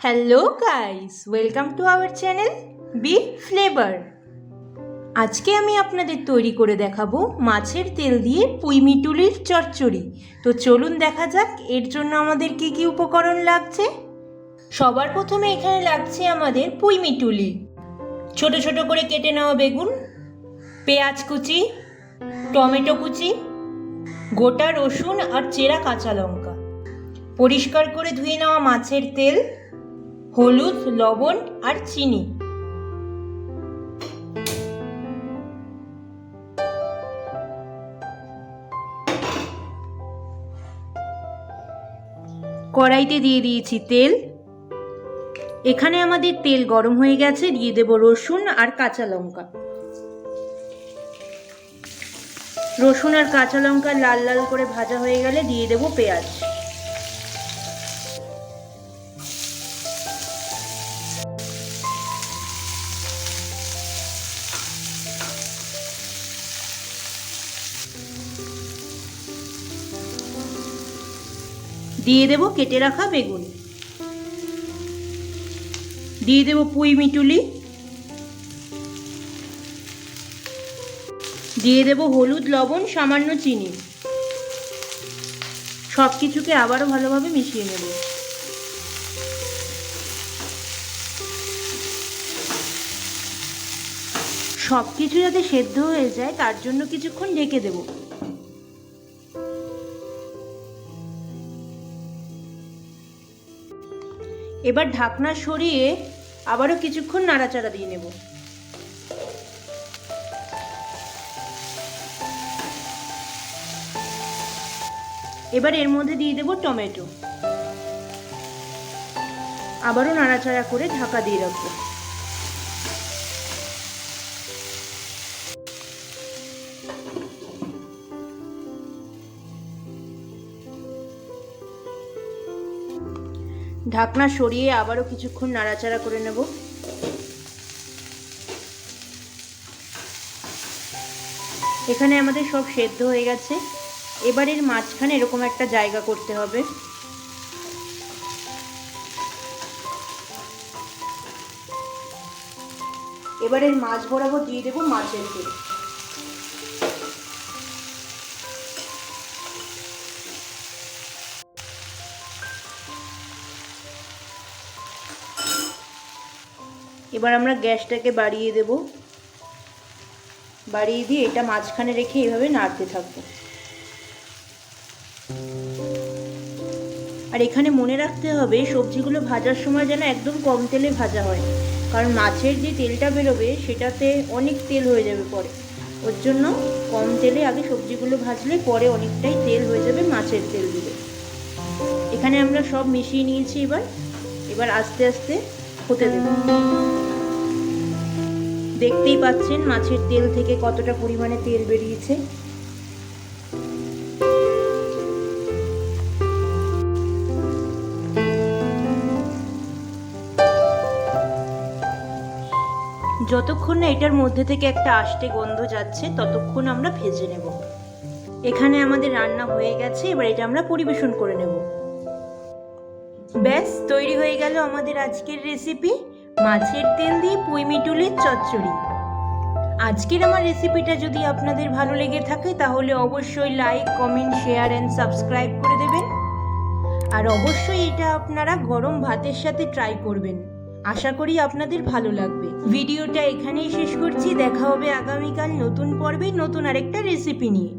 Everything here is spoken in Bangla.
Hello guys, welcome to our channel B flavour. আজকে আমি আপনাদের তৈরি করে দেখাবো মাছের তেল দিয়ে পুঁইমিটুলির চচ্চড়ি। তো চলুন দেখা যাক এর জন্য আমাদের কি কি উপকরণ লাগছে। সবার প্রথমে এখানে লাগছে আমাদের পুঁইমিটুলি, ছোট ছোট করে কেটে নেওয়া বেগুন, পেঁয়াজ কুচি, টমেটো কুচি, গোটা রসুন আর চেরা কাঁচা লঙ্কা, পরিষ্কার করে ধুয়ে নেওয়া মাছের তেল, হলুদ, লবণ আর চিনি। কড়াইতে দিয়ে দিয়েছি তেল। এখানে আমাদের তেল গরম হয়ে গেছে, দিয়ে দেব রসুন আর কাঁচা লঙ্কা। রসুন আর কাঁচা লঙ্কা লাল লাল করে ভাজা হয়ে গেলে দিয়ে দেব পেঁয়াজ। দিয়ে দেব কেটে রাখা বেগুন, দিয়ে দেব পুঁইমিটুলি, দিয়ে দেব হলুদ, লবণ, সামান্য চিনি। সব কিছুকে আবারও ভালোভাবে মিশিয়ে নেব। সব কিছু যাতে সেদ্ধ হয়ে যায় তার জন্য কিছুক্ষণ ঢেকে দেব। এবার ঢাকনা সরিয়ে আবারও কিছুক্ষণ নাড়াচাড়া দিয়ে নেব। এবার এর মধ্যে দিয়ে দেব টমেটো। আবারও নাড়াচাড়া করে ঢাকা দিয়ে রাখবো। ঢাকনা সরিয়ে আবারও কিছুক্ষণ নাড়াচাড়া করে নেব। এখানে আমাদের সব সেদ্ধ হয়ে গেছে। এবার এর মাঝখানে এরকম একটা জায়গা করতে হবে। এবার এর মাছ বরাবর দিয়ে দেব মাছের তেল। এবার আমরা গ্যাসটাকে বাড়িয়ে দেব। বাড়িয়ে দিয়ে এটা মাঝখানে রেখে এইভাবে নাড়তে থাকবো। আর এখানে মনে রাখতে হবে সবজিগুলো ভাজার সময় যেন একদম কম তেলে ভাজা হয়, কারণ মাছের যে তেলটা বেরোবে সেটাতে অনেক তেল হয়ে যাবে পরে। ওর জন্য কম তেলে আগে সবজিগুলো ভাজলে পরে অনেকটাই তেল হয়ে যাবে মাছের তেল দিলে। এখানে আমরা সব মিশিয়ে নিয়েছি। এবার আস্তে আস্তে হতে দেব। দেখতেই পাচ্ছেন মাছের তেল থেকে কতটা পরিমাণে তেল বেরিয়েছে। যতক্ষণ না এটার মধ্যে থেকে একটা আষ্টে গন্ধ যাচ্ছে ততক্ষণ আমরা ভেজে নেব। এখানে আমাদের রান্না হয়ে গেছে। এবার এটা আমরা পরিবেশন করে নেব। ব্যাস তৈরি হয়ে গেল আমাদের আজকের রেসিপি, মাছের তেল দিয়ে পুঁইমিটুলির চচ্চড়ি। আজকের আমার রেসিপিটা যদি আপনাদের ভালো লেগে থাকে তাহলে অবশ্যই like, comment, share and subscribe করে দেবেন। আর অবশ্যই এটা আপনারা গরম ভাতের সাথে ট্রাই করবেন। আশা করি আপনাদের ভালো লাগবে। ভিডিওটা এখানেই শেষ করছি। দেখা হবে আগামীকাল নতুন পর্বে নতুন আরেকটা রেসিপি নিয়ে।